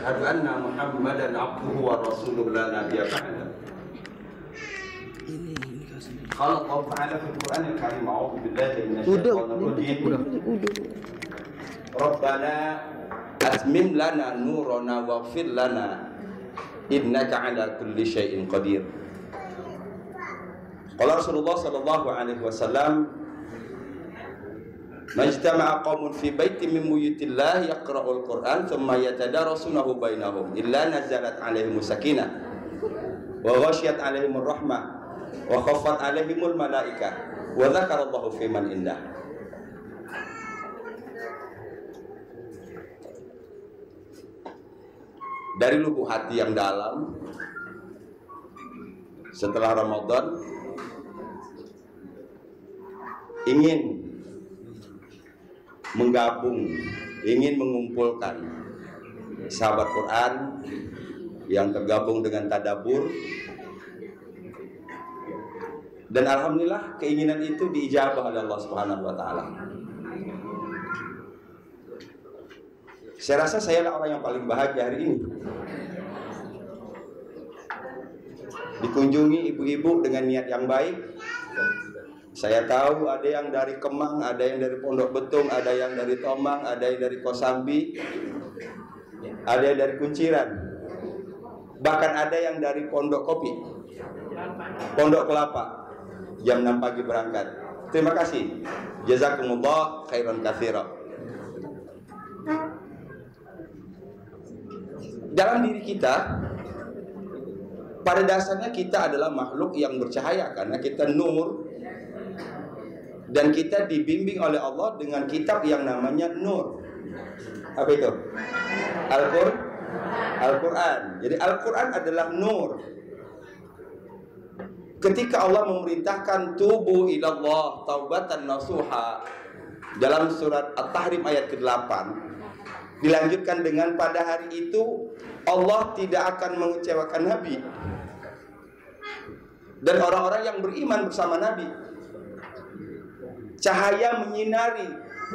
asyhadu anna Muhammadan abduhu wa rasuluhu la nabiyya ba'da. Qala Allah Ta'ala fil Qur'anil Karim, a'udzu billahi minasyaitonir rajim. Rabbana atmim lana nurana waghfir lana innaka 'ala kulli syai'in qadir. Qala Rasulullah sallallahu alaihi wasallam, majtama'a qaumun fi baitin min buyutillah yaqra'ul Qur'an thumma yatadarasunahu bainahum illa nazalat 'alaihimus sakinah wa ghasyiyat 'alaihimur rahmah wa khaffat 'alaihimul malaikah wa dzakarallahu fi man indah. Dari lubuk hati yang dalam, setelah Ramadan ingin menggabung, ingin mengumpulkan sahabat Quran yang tergabung dengan tadabbur, dan alhamdulillah keinginan itu diijabah oleh Allah Subhanahu wa taala. Saya rasa saya adalah orang yang paling bahagia hari ini. Dikunjungi ibu-ibu dengan niat yang baik. Saya tahu ada yang dari Kemang, ada yang dari Pondok Betung, ada yang dari Tomang, ada yang dari Kosambi, ada yang dari Kunciran, bahkan ada yang dari Pondok Kopi, Pondok Kelapa. Jam 6 pagi berangkat. Terima kasih. Jazakumullah khairan katsira. Dalam diri kita, pada dasarnya kita adalah makhluk yang bercahaya karena kita nur, dan kita dibimbing oleh Allah dengan kitab yang namanya Nur. Apa itu? Al-Quran. Jadi Al-Quran adalah nur. Ketika Allah memerintahkan tubu ilallah taubatan nasuha dalam surat At-Tahrim ayat ke-8, dilanjutkan dengan pada hari itu Allah tidak akan mengecewakan Nabi dan orang-orang yang beriman bersama Nabi. Cahaya menyinari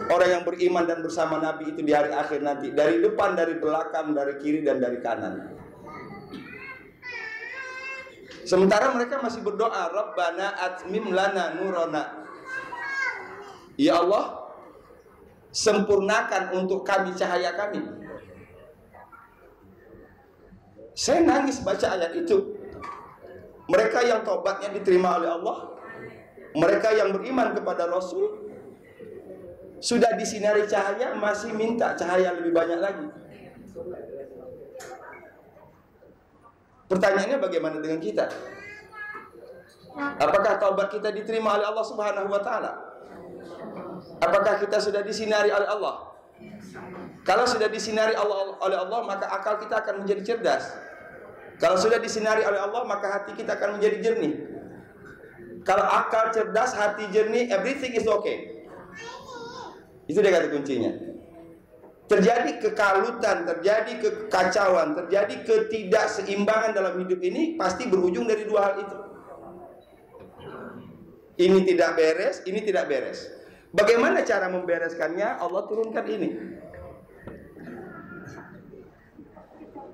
orang yang beriman dan bersama Nabi itu di hari akhir nanti, dari depan, dari belakang, dari kiri dan dari kanan. Sementara mereka masih berdoa, Rabbana atmim lana nurana. Ya Allah, sempurnakan untuk kami cahaya kami. Saya nangis baca ayat itu. Mereka yang taubatnya diterima oleh Allah, mereka yang beriman kepada Rasul, sudah disinari cahaya, masih minta cahaya lebih banyak lagi. Pertanyaannya bagaimana dengan kita? Apakah taubat kita diterima oleh Allah Subhanahu wa taala? Apakah kita sudah disinari oleh Allah? Kalau sudah disinari oleh Allah, maka akal kita akan menjadi cerdas. Kalau sudah disinari oleh Allah, maka hati kita akan menjadi jernih. Kalau akal cerdas, hati jernih, everything is okay. Itu dia kata kuncinya. Terjadi kekalutan, terjadi kekacauan, terjadi ketidakseimbangan dalam hidup ini pasti berujung dari dua hal itu. Ini tidak beres, ini tidak beres. Bagaimana cara membereskannya? Allah turunkan ini.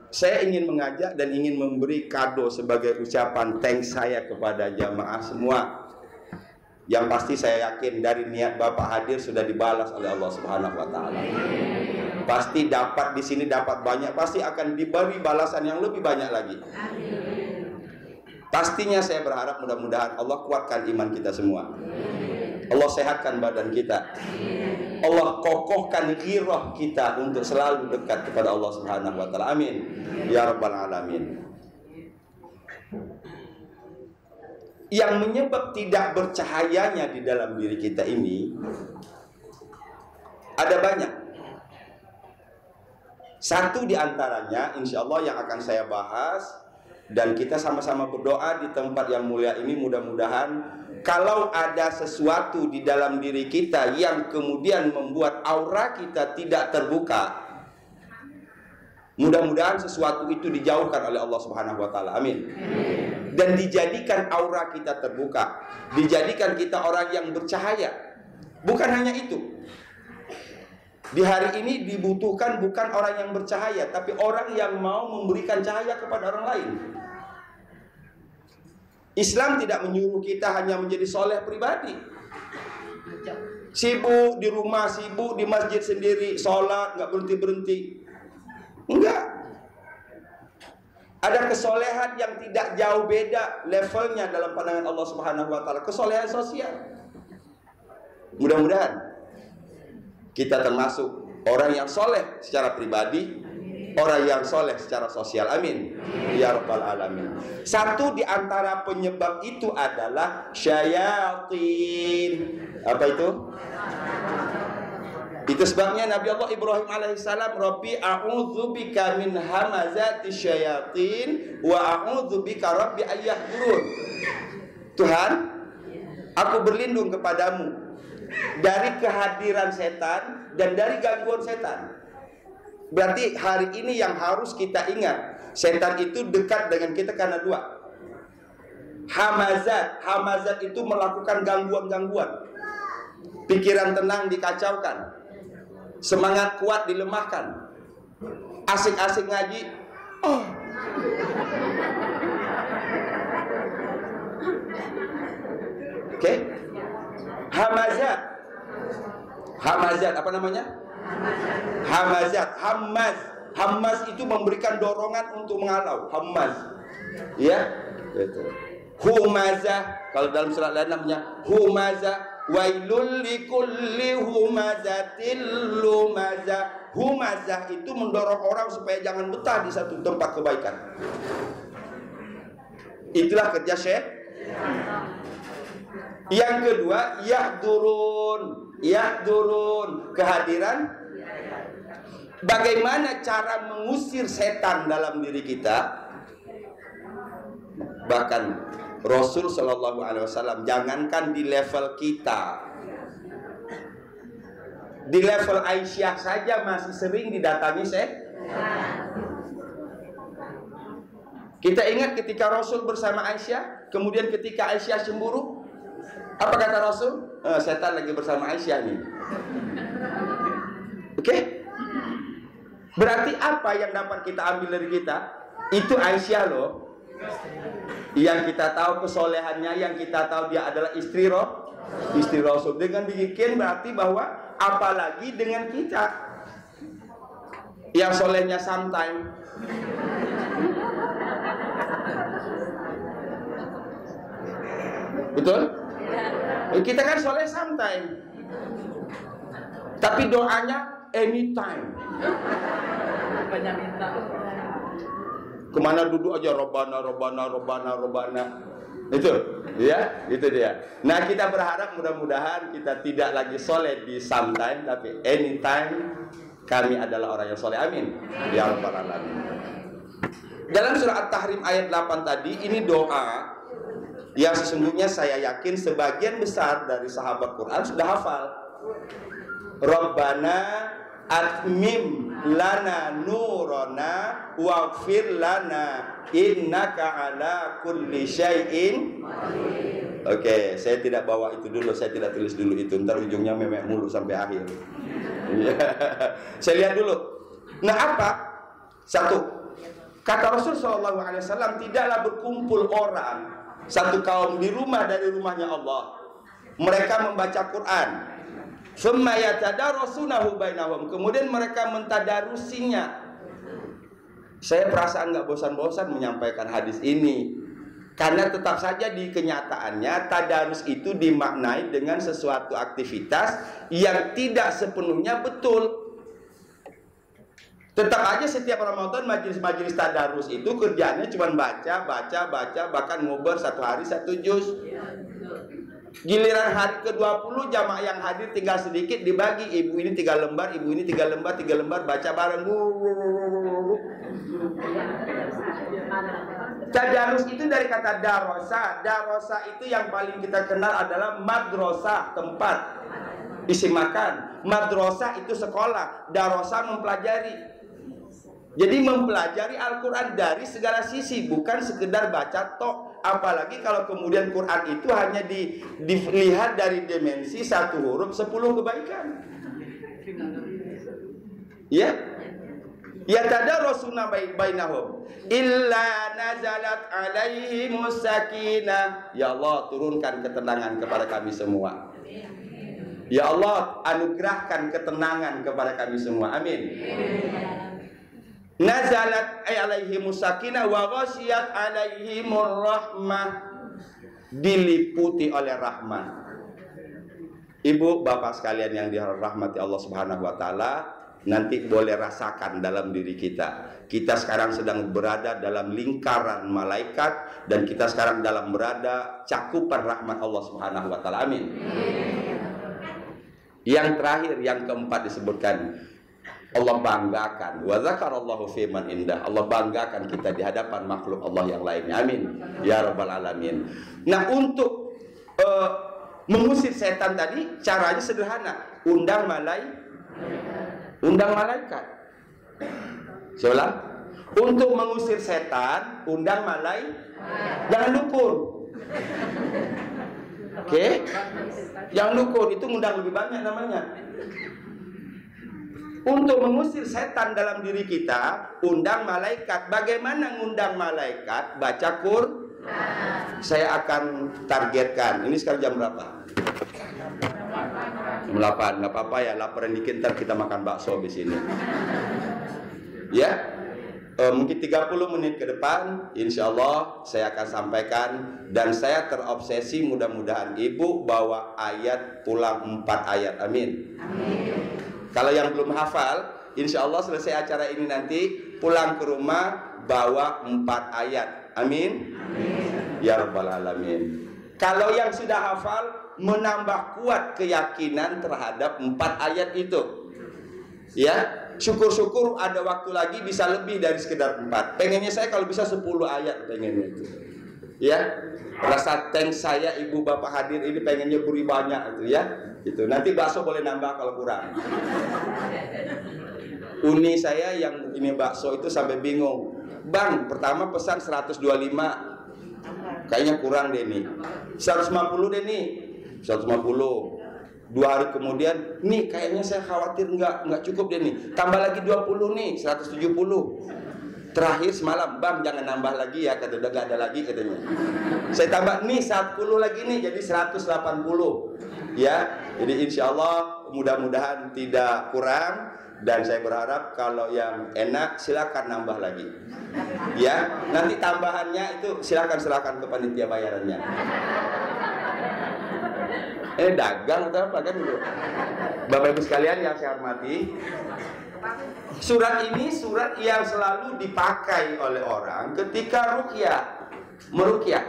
Saya ingin mengajak dan ingin memberi kado sebagai ucapan thanks saya kepada jamaah semua. Yang pasti saya yakin dari niat Bapak hadir sudah dibalas oleh Allah Subhanahu wa taala. Pasti dapat di sini, dapat banyak, pasti akan diberi balasan yang lebih banyak lagi. Pastinya saya berharap mudah-mudahan Allah kuatkan iman kita semua. Allah sehatkan badan kita. Allah kokohkan ghirah kita untuk selalu dekat kepada Allah Subhanahu wa taala. Amin. Ya rabbal alamin. Yang menyebab tidak bercahayanya di dalam diri kita ini ada banyak. Satu di antaranya insya Allah yang akan saya bahas, dan kita sama-sama berdoa di tempat yang mulia ini, mudah-mudahan kalau ada sesuatu di dalam diri kita yang kemudian membuat aura kita tidak terbuka, mudah-mudahan sesuatu itu dijauhkan oleh Allah Subhanahu wa taala. Amin. Dan dijadikan aura kita terbuka, dijadikan kita orang yang bercahaya. Bukan hanya itu, Di hari ini dibutuhkan bukan orang yang bercahaya, tapi orang yang mau memberikan cahaya kepada orang lain. Islam tidak menyuruh kita hanya menjadi soleh pribadi, sibuk di rumah, sibuk di masjid sendiri, sholat nggak berhenti-berhenti. Enggak. Ada kesolehan yang tidak jauh beda levelnya dalam pandangan Allah Subhanahu wa taala, kesolehan sosial. Mudah-mudahan kita termasuk orang yang soleh secara pribadi, orang yang soleh secara sosial. Amin ya rabbal alamin. Satu di antara penyebab itu adalah syayatin. Apa itu? Itu sebabnya Nabi Allah Ibrahim alaihissalam, Rabbi a'udzubika min hamazati syayatin wa a'udzubika Rabbi ayyahdurun. Tuhan, aku berlindung kepadamu dari kehadiran setan dan dari gangguan setan. Berarti hari ini yang harus kita ingat, setan itu dekat dengan kita karena dua. Hamazat itu melakukan gangguan-gangguan. Pikiran tenang dikacaukan, semangat kuat dilemahkan, asik-asik ngaji, oh, oke. Hamazat apa namanya? Hamaz itu memberikan dorongan untuk mengalau. Hamaz, ya, betul. Humazah, kalau dalam surat lain namanya humazah. Wailul likulli humazatil lumazah. Humazah itu mendorong orang supaya jangan betah di satu tempat kebaikan. Itulah kerja syekh. Yang kedua, yahdurun, kehadiran. Bagaimana cara mengusir setan dalam diri kita? Bahkan Rasul Shallallahu Alaihi Wasallam, jangankan di level kita, di level Aisyah saja masih sering didatangi Kita ingat ketika Rasul bersama Aisyah, kemudian ketika Aisyah cemburu, apa kata Rasul? Setan lagi bersama Aisyah nih. Oke? Berarti apa yang dapat kita ambil dari kita? Itu Aisyah loh. Yang kita tahu kesolehannya, yang kita tahu dia adalah istri Rasul. Dengan bikin berarti bahwa apalagi dengan kita yang solehnya sometime. Betul? Kita kan soleh sometime, tapi doanya anytime. Kemana duduk aja Robbana. Itu, ya, itu dia. Nah, kita berharap mudah-mudahan kita tidak lagi soleh di sometime, tapi anytime kami adalah orang yang soleh. Amin ya rabbal alamin. Dalam surah At-Tahrim ayat 8 tadi, ini doa yang sesungguhnya saya yakin sebagian besar dari sahabat Quran sudah hafal. Rabbana atmim lana nurana waghfir lana innaka ala kulli syai'in. Oke, saya tidak bawa itu dulu, saya tidak tulis dulu itu, ntar ujungnya memek mulu sampai akhir. Saya lihat dulu. Nah, apa? Satu, kata Rasul SAW, tidaklah berkumpul orang satu kaum di rumah dari rumahnya Allah, mereka membaca Quran, kemudian mereka mentadarusinya. Saya perasaan nggak bosan-bosan menyampaikan hadis ini, karena tetap saja di kenyataannya tadarus itu dimaknai dengan sesuatu aktivitas yang tidak sepenuhnya betul. Tetap aja setiap Ramadan majelis-majelis tadarus itu kerjanya cuma baca, bahkan ngobrol satu hari satu juz. Giliran hari ke-20 jamaah yang hadir tinggal sedikit, dibagi, ibu ini 3 lembar, ibu ini 3 lembar, baca bareng. Tadarus itu dari kata darosa. Darosa itu yang paling kita kenal adalah madrasah, tempat isi makan. Madrasah itu sekolah, darosa mempelajari. Jadi mempelajari Al-Quran dari segala sisi, bukan sekedar baca tok. Apalagi kalau kemudian Quran itu hanya dilihat dari dimensi 1 huruf 10 kebaikan. Ya, yatadarasuna bainahum illa nazalat alaihimus sakinah. Ya Allah, turunkan ketenangan kepada kami semua. Ya Allah, anugerahkan ketenangan kepada kami semua. Amin. Nazalat alaihimus sakinah wa ghasyiyat alaihimur rahmah. Diliputi oleh rahmat. Ibu, bapak sekalian yang dirahmati Allah Subhanahu wa taala, nanti boleh rasakan dalam diri kita. Kita sekarang sedang berada dalam lingkaran malaikat, dan kita sekarang dalam berada cakupan rahmat Allah Subhanahu wa taala. Amin. Yang terakhir, yang keempat disebutkan, Allah banggakan, wa dzakarallahu fi man indah. Allah banggakan kita di hadapan makhluk Allah yang lainnya. Amin ya rabbal alamin. Nah, untuk mengusir setan tadi caranya sederhana. Undang malaikat. Saya ulang. Untuk mengusir setan, undang malaikat. Jangan dukun. Oke? Jangan dukun, itu undang lebih banyak namanya. Untuk mengusir setan dalam diri kita, undang malaikat. Bagaimana ngundang malaikat? Baca Quran. Saya akan targetkan. Ini sekarang jam berapa? Jam 8. Nggak apa-apa ya, laparan dikit ntar kita makan bakso di sini. Ya, mungkin 30 menit ke depan, insya Allah saya akan sampaikan. Dan saya terobsesi, mudah-mudahan ibu bawa ayat pulang 4 ayat. Amin. Kalau yang belum hafal, insya Allah selesai acara ini nanti pulang ke rumah bawa 4 ayat. Amin. Ya rabbal alamin. Kalau yang sudah hafal, menambah kuat keyakinan terhadap 4 ayat itu. Ya, syukur-syukur ada waktu lagi bisa lebih dari sekedar 4. Pengennya saya kalau bisa 10 ayat pengennya itu. Ya, rasa thanks saya ibu bapak hadir ini pengennya beri banyak itu ya. Itu nanti bakso boleh nambah kalau kurang. Uni saya yang ini bakso itu sampai bingung. Bang, pertama pesan 125. Kayaknya kurang deh nih. 150 deh nih. 150. 2 hari kemudian, nih kayaknya saya khawatir nggak cukup deh nih. Tambah lagi 20 nih, 170. Terakhir semalam, bang jangan nambah lagi ya, kata udah gak ada lagi katanya. Saya tambah nih 10 lagi nih, jadi 180. Ya, jadi insya Allah mudah-mudahan tidak kurang. Dan saya berharap kalau yang enak silakan nambah lagi. Ya, nanti tambahannya itu silakan ke panitia bayarannya. Dagang atau apa kan itu. Bapak Ibu sekalian yang saya hormati, surat ini surat yang selalu dipakai oleh orang ketika meruqyah.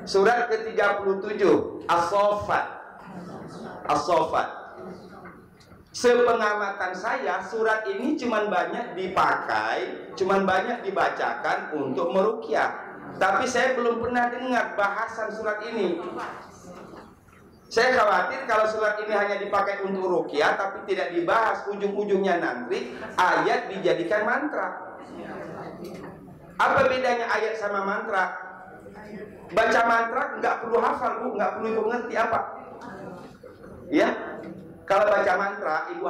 Surat ke-37 As-Saffat. Sepengamatan saya, surat ini cuman banyak dipakai, cuman banyak dibacakan untuk meruqyah. Tapi saya belum pernah dengar bahasan surat ini. Saya khawatir kalau surat ini hanya dipakai untuk ruqyah tapi tidak dibahas, ujung-ujungnya nanti ayat dijadikan mantra. Apa bedanya ayat sama mantra? Baca mantra nggak perlu hafal, Bu, nggak perlu ibu ngerti apa. Ya, kalau baca mantra, ibu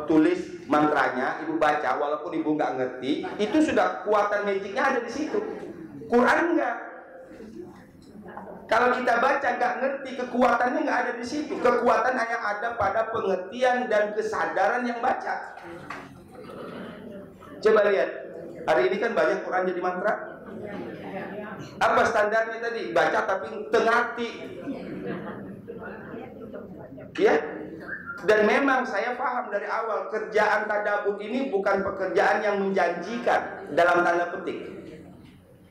tulis mantranya, ibu baca, walaupun ibu nggak ngerti, itu sudah kekuatan magicnya ada di situ. Quran enggak. Kalau kita baca nggak ngerti, kekuatannya nggak ada di situ. Kekuatan hanya ada pada pengertian dan kesadaran yang baca. Coba lihat, hari ini kan banyak Quran jadi mantra. Apa standarnya tadi? Baca tapi tengerti. Ya. Dan memang saya paham dari awal kerjaan tadabbur ini bukan pekerjaan yang menjanjikan dalam tanda petik.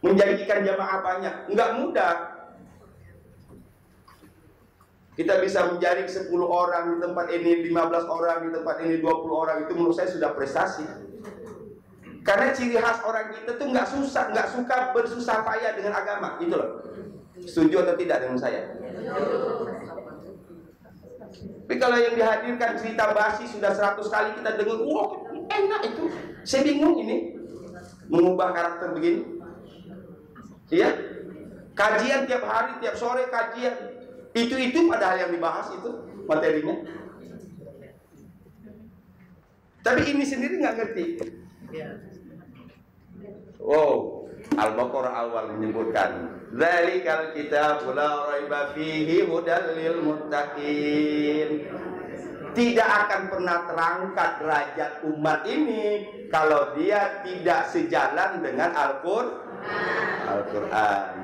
Menjanjikan jamaah banyak, enggak mudah. Kita bisa menjaring 10 orang di tempat ini, 15 orang di tempat ini, 20 orang, itu menurut saya sudah prestasi. Karena ciri khas orang kita tuh nggak suka bersusah payah dengan agama, gitu loh. Setuju atau tidak dengan saya? Tapi kalau yang dihadirkan cerita basi sudah 100 kali kita dengar, wah enak itu. Saya bingung ini mengubah karakter begini. Iya? Kajian tiap hari, tiap sore kajian. Itu padahal yang dibahas itu materinya. Tapi ini sendiri nggak ngerti. Wow, Al-Baqarah awal menyebutkan Dzalikal kitabul la raiba fihi hudal lil muttaqin. Tidak akan pernah terangkat derajat umat ini kalau dia tidak sejalan dengan Al-Quran.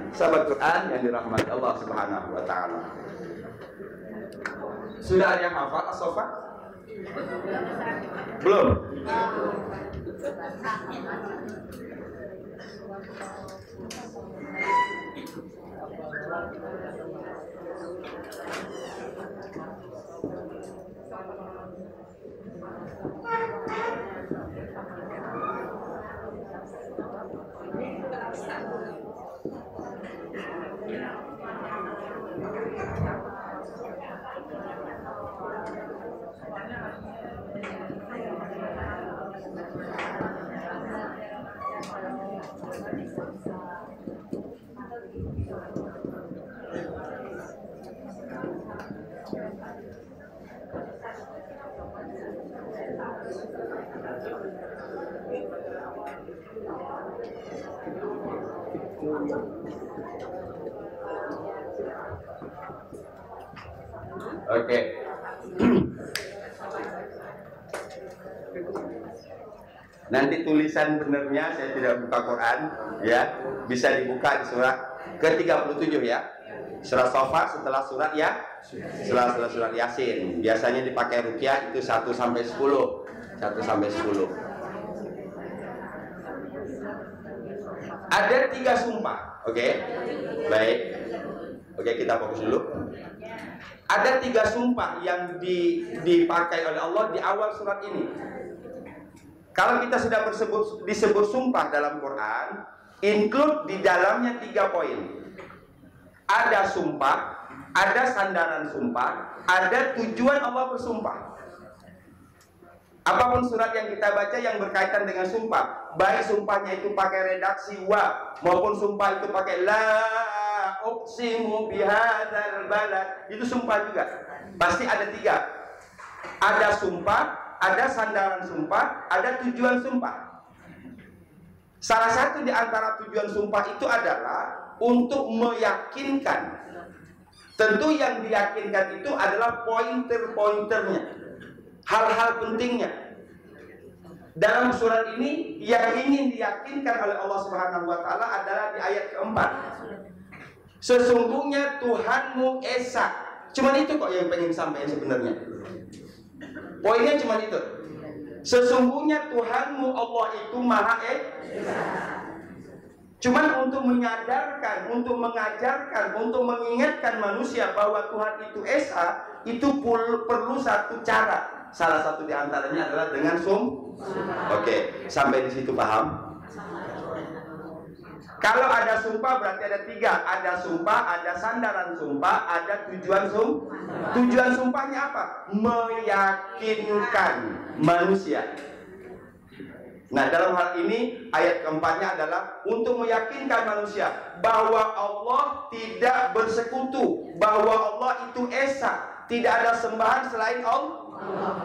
Sahabat Quran yang dirahmati Allah Subhanahu wa taala. Sudah ada yang hafal as-Saffat? Belum? Oke. Nanti tulisan benernya saya tidak buka Quran ya, bisa dibuka di surat ke-37 ya. Surat Saffat setelah surat ya, setelah surat Yasin. Biasanya dipakai ruqyah itu 1 sampai 10. 1 sampai 10. Ada 3 sumpah, oke? Baik. Oke, kita fokus dulu. Ada 3 sumpah yang dipakai oleh Allah di awal surat ini. Kalau kita sudah disebut sumpah dalam Quran, include di dalamnya 3 poin. Ada sumpah, ada sandaran sumpah, ada tujuan Allah bersumpah. Apapun surat yang kita baca yang berkaitan dengan sumpah, baik sumpahnya itu pakai redaksi wa maupun sumpah itu pakai la uqsimu bihadzal balad, itu sumpah juga. Pasti ada 3. Ada sumpah, ada sandaran sumpah, ada tujuan sumpah. Salah satu di antara tujuan sumpah itu adalah untuk meyakinkan. Tentu yang diyakinkan itu adalah pointer-pointernya, hal-hal pentingnya. Dalam surat ini yang ingin diyakinkan oleh Allah Subhanahu wa taala adalah di ayat keempat. Sesungguhnya Tuhanmu Esa. Cuman itu kok yang pengen sampaikan sebenarnya. Poinnya cuma itu. Sesungguhnya Tuhanmu Allah itu Maha Esa. Cuman untuk menyadarkan, untuk mengajarkan, untuk mengingatkan manusia bahwa Tuhan itu Esa, itu perlu satu cara. Salah satu di antaranya adalah dengan Oke, sampai di situ paham? Kalau ada sumpah berarti ada 3. Ada sumpah, ada sandaran sumpah, ada tujuan sumpah. Tujuan sumpahnya apa? Meyakinkan manusia. Nah, dalam hal ini ayat keempatnya adalah untuk meyakinkan manusia bahwa Allah tidak bersekutu, bahwa Allah itu Esa, tidak ada sembahan selain Allah.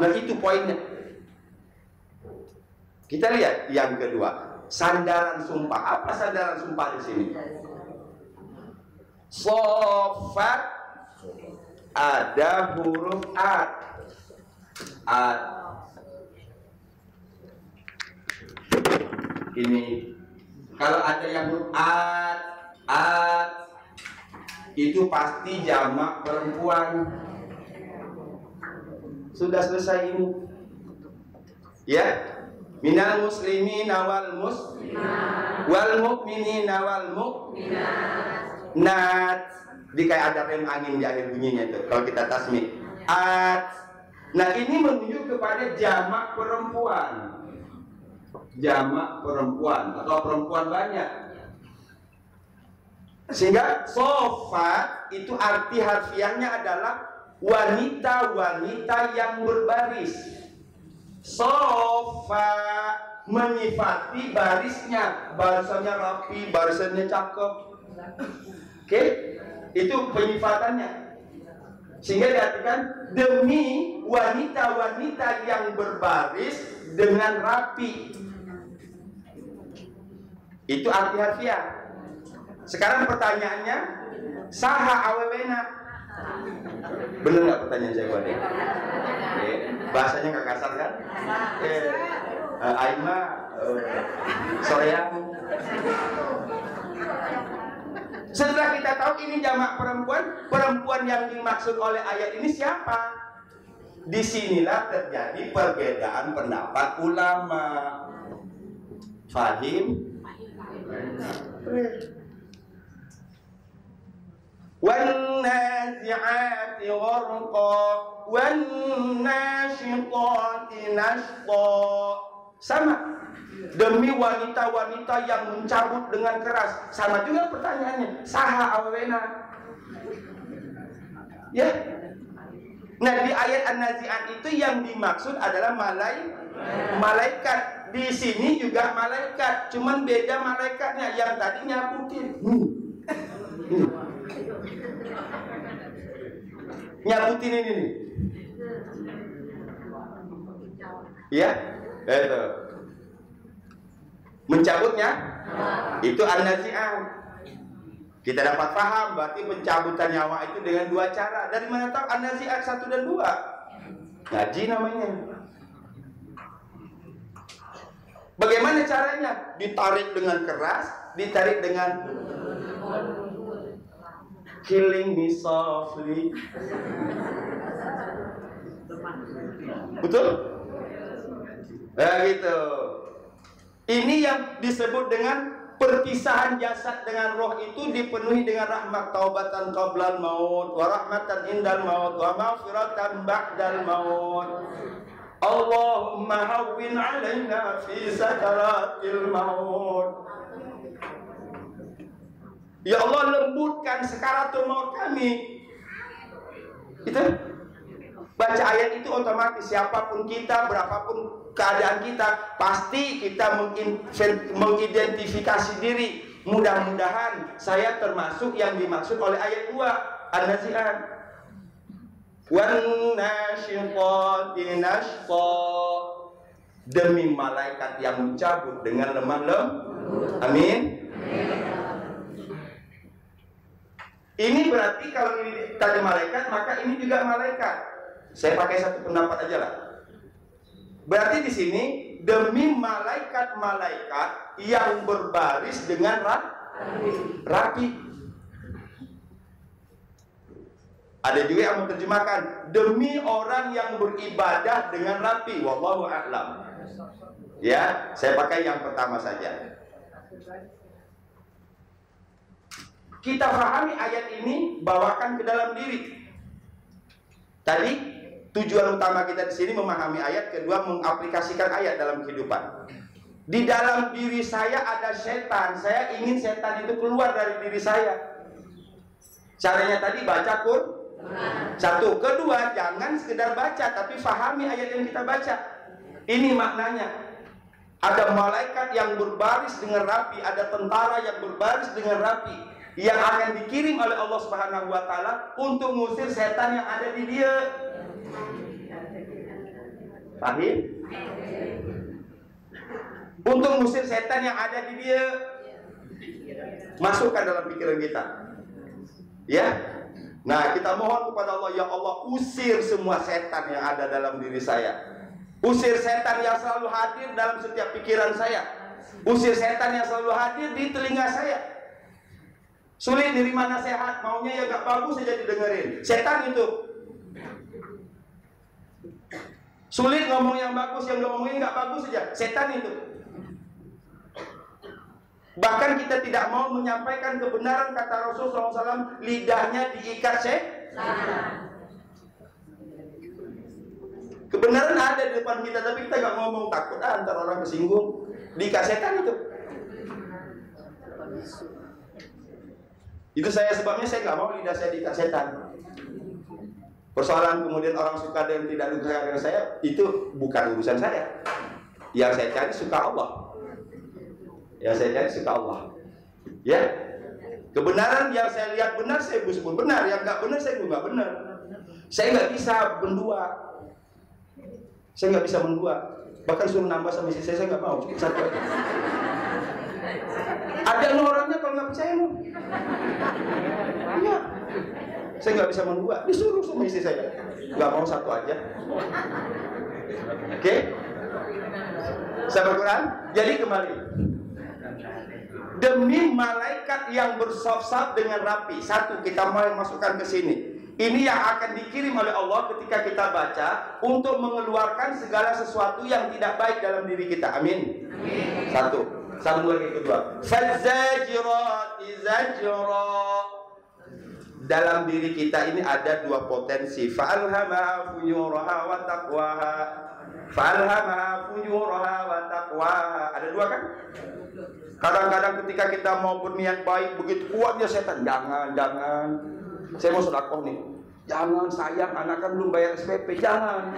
Nah, itu poinnya. Kita lihat yang kedua, sandaran sumpah. Apa sandaran sumpah di sini? Saffat ada huruf ad. Ini kalau ada yang huruf ad itu pasti jamak perempuan. Sudah selesai ini. Ya. Minal muslimin wal muslimat wal mu'minin wal mu'minat. Di kayak ada rem angin di akhir bunyinya itu kalau kita tasmid. Nah, ini menunjuk kepada jamak perempuan. Jamak perempuan atau perempuan banyak. Sehingga Saffat itu arti harfiahnya adalah wanita-wanita yang berbaris. Soffa menyifati barisnya, barisannya rapi, barisannya cakep. Oke, itu penyifatannya. Sehingga diartikan demi wanita-wanita yang berbaris dengan rapi. Itu arti harfiah. Sekarang pertanyaannya, saha awewena. Bener nggak pertanyaan saya buat bahasanya nggak kasar kan? Aima, soyang. Setelah kita tahu ini jamak perempuan, perempuan yang dimaksud oleh ayat ini siapa? Disinilah terjadi perbedaan pendapat ulama. Fahim? وَالنَّازِعَاتِ غَرْقًا وَالنَّاشِطَاتِ نَشْطًا. Sama. Demi wanita-wanita yang mencabut dengan keras. Sama juga pertanyaannya. Saha awena. Ya. Nah, di ayat An-Nazi'at itu yang dimaksud adalah malaikat. Di sini juga malaikat, cuman beda malaikatnya. Yang tadi nyabutin. Nyabutin ini nih. Ya, itu. Mencabutnya itu An-Nazi'at. Kita dapat paham berarti pencabutan nyawa itu dengan dua cara. Dari mana tahu An-Nazi'at 1 dan 2? Ngaji namanya. Bagaimana caranya? Ditarik dengan keras, ditarik dengan killing me softly. Betul? Nah, gitu. Ini yang disebut dengan perpisahan jasad dengan roh itu dipenuhi dengan rahmat, taubatan qablal maut, wa rahmatan indal maut, wa maghfiratan ba'dal maut. Allahumma hawwin 'alaina fi sakaratil maut. Ya Allah, lembutkan sakaratul maut kami. Itu baca ayat itu otomatis siapapun kita, berapapun keadaan kita, pasti kita mengidentifikasi diri. Mudah-mudahan saya termasuk yang dimaksud oleh ayat 2 An-Nazi'at. Wan-nasyitati nashta. Demi malaikat yang mencabut dengan lemah lembut. Amin. Ini berarti kalau ini tadi malaikat, maka ini juga malaikat. Saya pakai satu pendapat aja lah. Berarti di sini demi malaikat-malaikat yang berbaris dengan rapi. Ada juga yang menerjemahkan demi orang yang beribadah dengan rapi. Wallahu a'lam. Ya, saya pakai yang pertama saja. Kita pahami ayat ini, bawakan ke dalam diri. Tadi tujuan utama kita di sini memahami ayat, kedua mengaplikasikan ayat dalam kehidupan. Di dalam diri saya ada setan, saya ingin setan itu keluar dari diri saya. Caranya tadi baca Quran. Satu, kedua jangan sekedar baca, tapi pahami ayat yang kita baca. Ini maknanya. Ada malaikat yang berbaris dengan rapi, ada tentara yang berbaris dengan rapi, yang akan dikirim oleh Allah Subhanahu wa taala untuk mengusir setan yang ada di dia. Paham? Untuk mengusir setan yang ada di dia. Masukkan dalam pikiran kita. Ya. Nah, kita mohon kepada Allah, ya Allah, usir semua setan yang ada dalam diri saya. Usir setan yang selalu hadir dalam setiap pikiran saya. Usir setan yang selalu hadir di telinga saya. Sulit nerima nasihat, maunya ya gak bagus saja didengerin. Setan itu. Sulit ngomong yang bagus, yang ngomongin gak bagus saja. Setan itu. Bahkan kita tidak mau menyampaikan kebenaran, kata Rasulullah SAW, lidahnya diikat setan. Kebenaran ada di depan kita, tapi kita gak ngomong, takut antar orang kesinggung. Diikat setan itu. Itu sebabnya saya gak mau lidah saya diikat setan. Persoalan kemudian orang suka dan tidak suka dengan saya, itu bukan urusan saya. Yang saya cari suka Allah. Yang saya cari suka Allah. Ya, kebenaran yang saya lihat benar saya sebut benar, yang nggak benar saya juga benar. Saya nggak bisa berdua. Saya nggak bisa berdua. Bahkan suruh nambah sama istri saya nggak mau. Cukup satu aja. Ada orangnya kalau nggak percaya mau. Iya. Saya nggak bisa berdua. Disuruh sama istri saya. Nggak mau satu aja. Oke? Sahabat Quran. Jadi kembali. Demi malaikat yang bersaf-saf dengan rapi. Satu, kita mau masukkan ke sini. Ini yang akan dikirim oleh Allah ketika kita baca untuk mengeluarkan segala sesuatu yang tidak baik dalam diri kita. Amin. Amin. Satu. Sambung lagi kedua. Fazajirati zajra. Dalam diri kita ini ada dua potensi. Fa'alhamaha fujuraha wa taqwaha. Fa'alhamaha fujuraha wa taqwaha. Ada dua kan? Kadang-kadang ketika kita mau berniat baik, begitu kuatnya setan. Jangan. Saya mau sedekah nih. Jangan, sayang, anak kan belum bayar SPP. Jangan.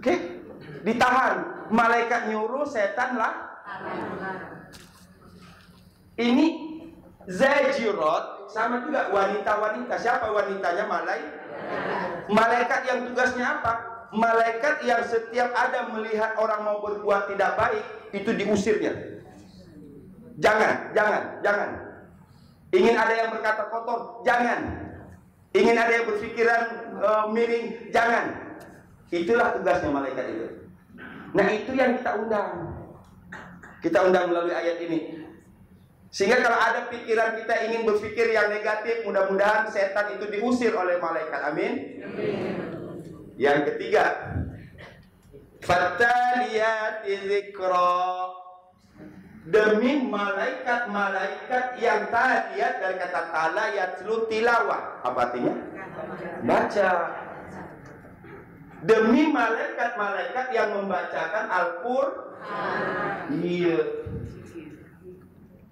Oke? Ditahan. Malaikat nyuruh, setan lah. Ini zajirat sama juga wanita-wanita. Siapa wanitanya? Malaikat yang tugasnya apa? Malaikat yang setiap ada melihat orang mau berbuat tidak baik, itu diusirnya. Jangan. Ingin ada yang berkata kotor, jangan. Ingin ada yang berpikiran miring, jangan. Itulah tugasnya malaikat itu. Nah, itu yang kita undang. Kita undang melalui ayat ini. Sehingga kalau ada pikiran kita ingin berpikir yang negatif, mudah-mudahan setan itu diusir oleh malaikat. Amin. Yang ketiga, fataliyati zikra. Demi malaikat-malaikat yang taliyat dari kata tala yatlu tilawah. Apa artinya? Baca. Demi malaikat-malaikat yang membacakan Al-Qur'an. Iya.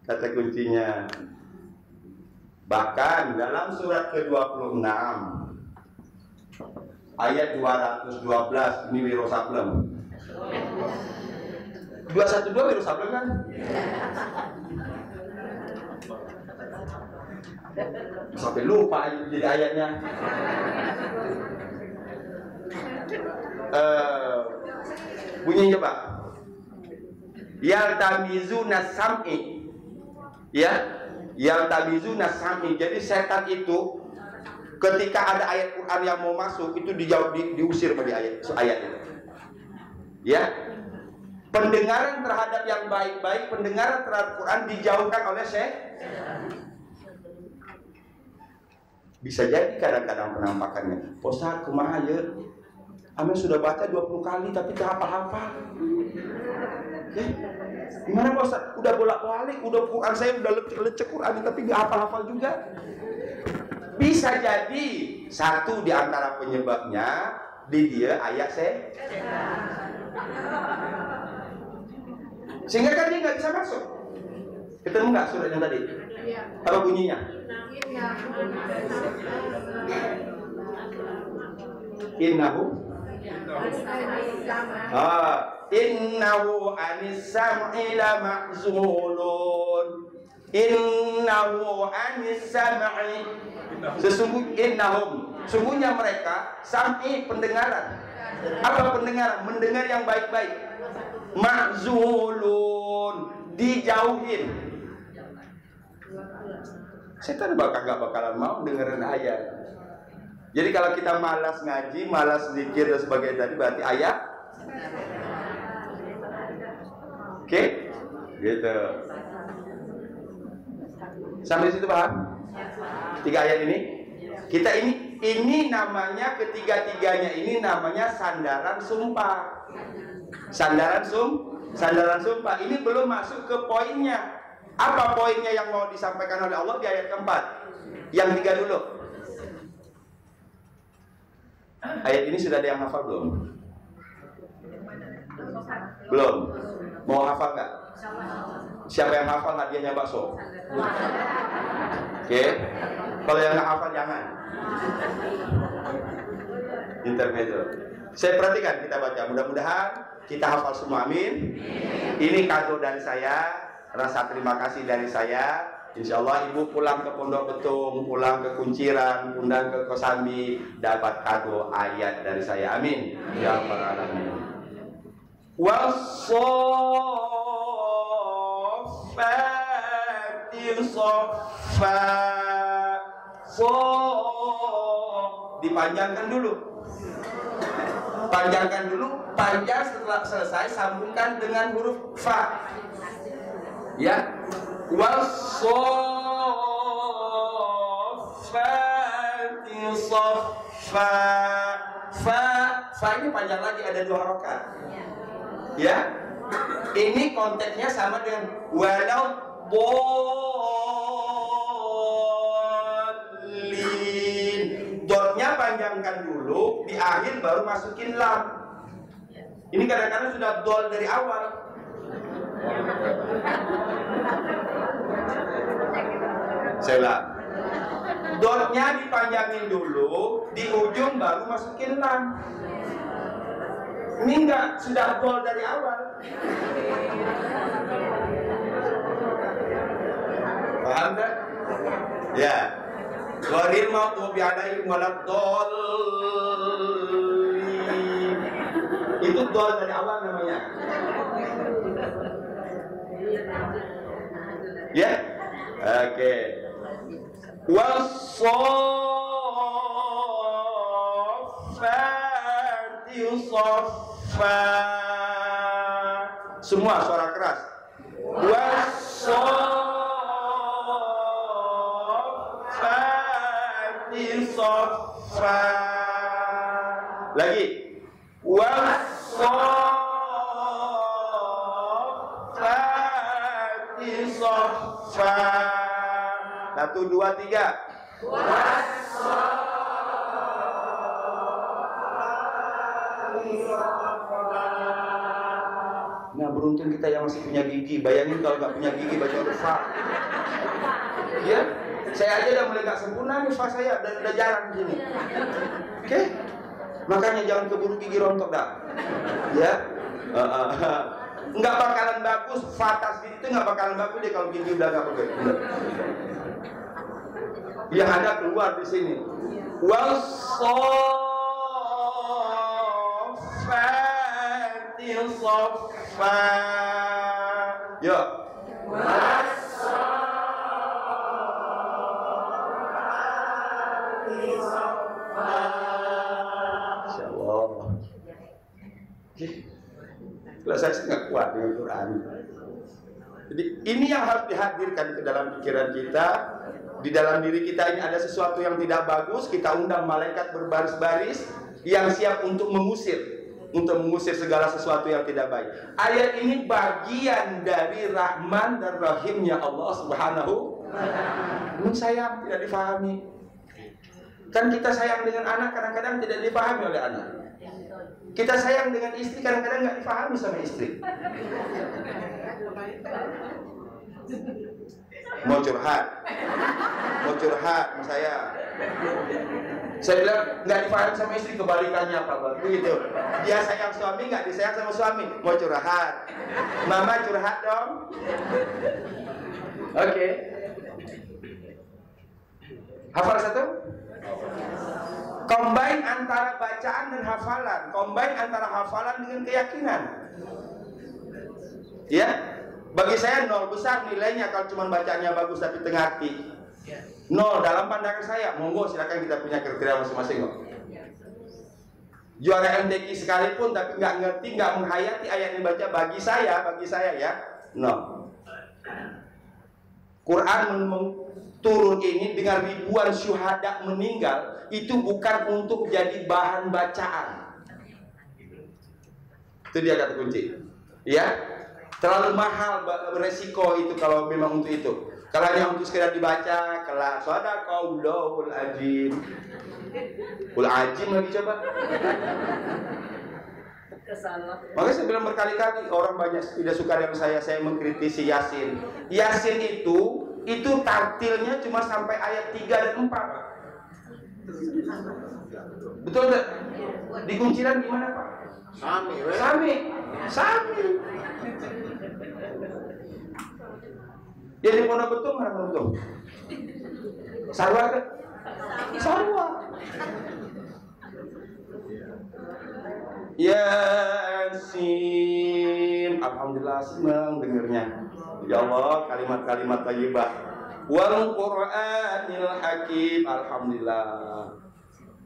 Kata kuncinya. Bahkan dalam surat ke-26 ayat 212 ini Wiro Sablem. 212 Wiro Sablem kan? Sampai lupa jadi ayatnya. Bunyinya Pak. Yaltamizuna sam'i. Ya, yaltamizuna sam'i. Jadi setan itu ketika ada ayat Quran yang mau masuk itu diusir pada ayat itu. Ya. Pendengaran terhadap yang baik-baik, pendengaran terhadap Quran dijauhkan oleh setan. Bisa jadi kadang-kadang penampakannya. Ustaz, kumaha ya? Amin sudah baca 20 kali tapi tak hafal-hafal. Ya. Gimana Pak Ustaz? Udah bolak-balik, udah Quran saya udah lecek Quran tapi nggak hafal-hafal juga. Bisa jadi satu di antara penyebabnya di dia ayat setan. Sehingga kan dia nggak bisa masuk. Ketemu nggak surat yang tadi? Apa bunyinya? Innahu anis sam'i la ma'zulun. Innahu anis sam'i. Sesungguhnya mereka sam'i pendengaran. Apa pendengaran? Mendengar yang baik-baik. Ma'zulun, dijauhin. Setan gak bakalan mau dengerin ayat. Jadi kalau kita malas ngaji, malas zikir dan sebagainya tadi berarti ayat. Oke? Gitu. Sampai situ paham? 3 ayat ini. Kita ini namanya ketiga-tiganya ini namanya sandaran sumpah. Sandaran sumpah. Ini belum masuk ke poinnya. Apa poinnya yang mau disampaikan oleh Allah di ayat keempat? Yang 3 dulu. Ayat ini sudah ada yang hafal belum? Belum. Mau hafal nggak? Siapa yang hafal hadiahnya bakso? Oke. Kalau yang nggak hafal jangan. Intermezzo. Saya perhatikan kita baca. Mudah-mudahan kita hafal semua. Amin. Ini kado dari saya. Rasa terima kasih dari saya. Insya Allah ibu pulang ke Pondok Betung, pulang ke Kunciran, pulang ke Kosambi, dapat kado ayat dari saya. Amin. Ya Rabbal Alamin. Wassofati soffa. Dipanjangkan dulu. Panjangkan dulu, panjang, setelah selesai sambungkan dengan huruf fa. Ya. Wassofati soffa. Fa ini panjang lagi, ada 2 harokat. Ya. Ini konteksnya sama dengan walau dolin. Dotnya panjangkan dulu, di akhir baru masukin lam. Ini kadang-kadang sudah dol dari awal. Saya ulang. Dotnya dipanjangin dulu, di ujung baru masukin lam. Ini enggak, sudah dol dari awal. Paham tak? Ya. Ghairil maghdubi alaihim waladdallin. Itu dol dari awal namanya. Ya? Oke. Wassofati soffa. Semua suara keras. Wassofati soffa. Lagi. Wassofati soffa. 1, 2, 3. Nah, beruntung kita yang masih punya gigi. Bayangin kalau nggak punya gigi baca huruf fa. Ya, saya aja udah mulai nggak sempurna nih fa saya, udah jarang gini. Oke, makanya jangan keburu gigi rontok dah. Ya, nggak bakalan bagus. Fa tasdid itu nggak bakalan bagus deh kalau gigi udah nggak bagus. Yang ada keluar di sini. Wassofati soffa. Yo. Wassofati soffa. Insyaallah. Kalau saya nggak kuat dengan Quran. Jadi ini yang harus dihadirkan ke dalam pikiran kita. Di dalam diri kita ini ada sesuatu yang tidak bagus, kita undang malaikat berbaris-baris yang siap untuk mengusir segala sesuatu yang tidak baik. Ayat ini bagian dari Rahman dan Rahimnya Allah Subhanahu wa Ta'ala. Sayang tidak difahami. Kan kita sayang dengan anak kadang-kadang tidak dipahami oleh anak. Kita sayang dengan istri kadang-kadang nggak difahami sama istri. Mau curhat sama saya bilang nggak dipahami sama istri, kebalikannya apa begitu. Dia sayang suami nggak disayang sama suami. Mau curhat, mama curhat dong. Oke. Hafal satu. Combine antara bacaan dan hafalan, combine antara hafalan dengan keyakinan. Ya. Bagi saya 0 besar nilainya kalau cuma bacanya bagus tapi tengah hati. 0 dalam pandangan saya. Monggo silakan, kita punya kriteria masing-masing kok. Juara MTQ sekalipun tapi nggak ngerti, nggak menghayati ayat yang dibaca, bagi saya ya 0. Quran turun ini dengan ribuan syuhada meninggal, itu bukan untuk jadi bahan bacaan. Itu dia kata kunci. Ya. Terlalu mahal beresiko itu kalau memang untuk itu. Kalau hanya untuk sekedar dibaca, kelas sadaqallahul azim. Ul azim lagi coba. Makanya saya bilang berkali-kali, orang banyak tidak suka dengan saya mengkritisi Yasin. Yasin itu tartilnya cuma sampai ayat 3 dan 4. Betul enggak? Di kunciran gimana, Pak? Sami. Dia di Pondok Betung mana Pondok Betung? Sarwa kan? Sarwa. Yasin. Alhamdulillah senang dengernya. Ya Allah, kalimat-kalimat thayyibah. Wal Qur'anil Hakim. Alhamdulillah.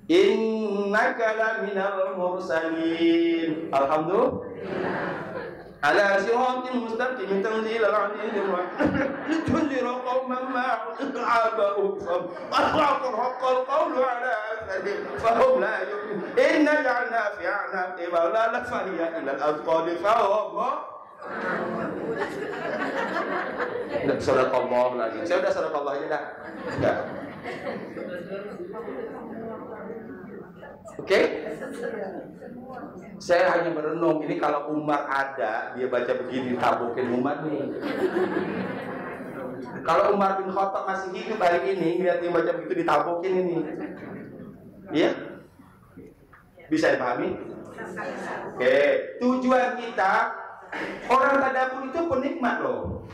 Innaka laminal mursalin. Alhamdulillah. Ala siratin mustaqim tanzilal azizir rahim. Litunzira qauman ma aba'u haqqal qawlu ala aktsarihim fahum la yu'minun. Inna ja'alna fi a'naqihim aghlalan fahiya ila al-azqani fahum. Enggak sadaqallah lagi. Saya udah sadaqallah aja dah. Enggak. Oke? Saya hanya merenung, ini kalau Umar ada, dia baca begini, tabukin Umar nih. Kalau Umar bin Khattab masih hidup hari ini, lihat dia baca begitu, ditabukin ini. Iya? Bisa dipahami? Oke, tujuan kita, orang tadabur itu penikmat loh.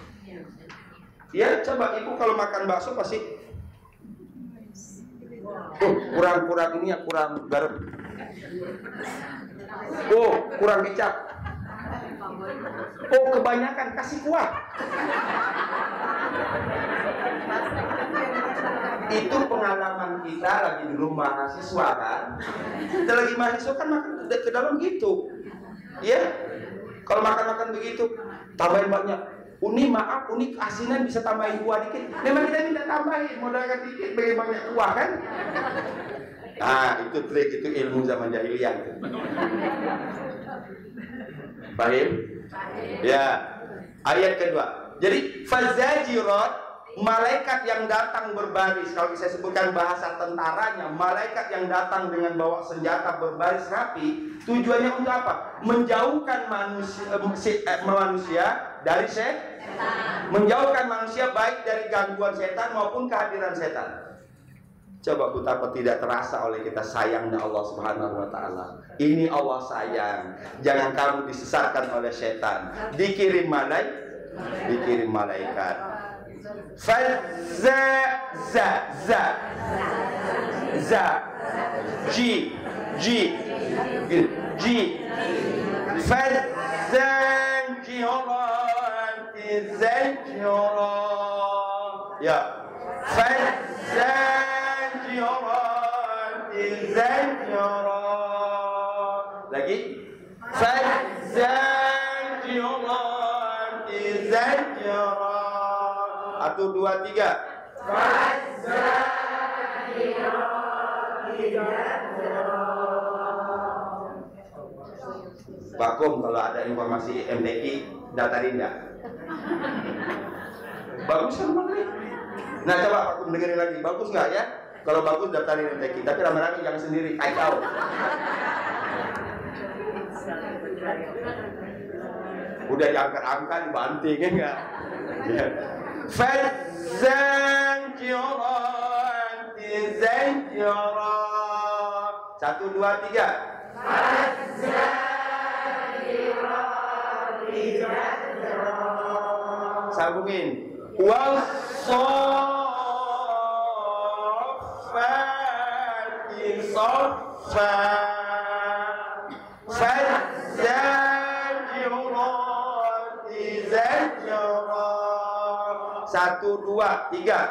Ya, coba ibu kalau makan bakso pasti kurang ini ya, kurang garam. Kurang kecap. Kebanyakan kasih kuah. Itu pengalaman kita lagi dulu mahasiswa kan. Kita lagi mahasiswa kan makan ke dalam gitu. Ya. Kalau makan-makan begitu, tambahin banyak. Uni maaf, uni asinan bisa tambahin kuah dikit. Memang kita minta tambahin, modalkan dikit bagi banyak kuah kan. Nah, itu trik, itu ilmu zaman jahiliyah. Paham? Ya. Ayat kedua. Jadi fazajirat, malaikat yang datang berbaris. Kalau saya sebutkan bahasa tentaranya, malaikat yang datang dengan bawa senjata berbaris rapi. Tujuannya untuk apa? Menjauhkan manusia dari setan. Menjauhkan manusia baik dari gangguan setan maupun kehadiran setan. Coba betapa tidak terasa oleh kita sayangnya Allah Subhanahu wa taala. Ini Allah sayang. Jangan kamu disesatkan oleh setan. Dikirim malaikat. Ya. Lagi. Satu, dua, tiga. Bakum kalau ada informasi MDI datarin enggak? Bagus kan Bang? Nah coba Bakum dengerin lagi, bagus nggak ya? Kalau bagus daftarin MDI, tapi rame-rame jangan sendiri, kacau. Udah diangkat-angkat, dibanting ya enggak? Ya. Satu, dua, tiga. Sambungin. Wasoffati soffa. Fadzajirati zajra. Satu, dua, tiga.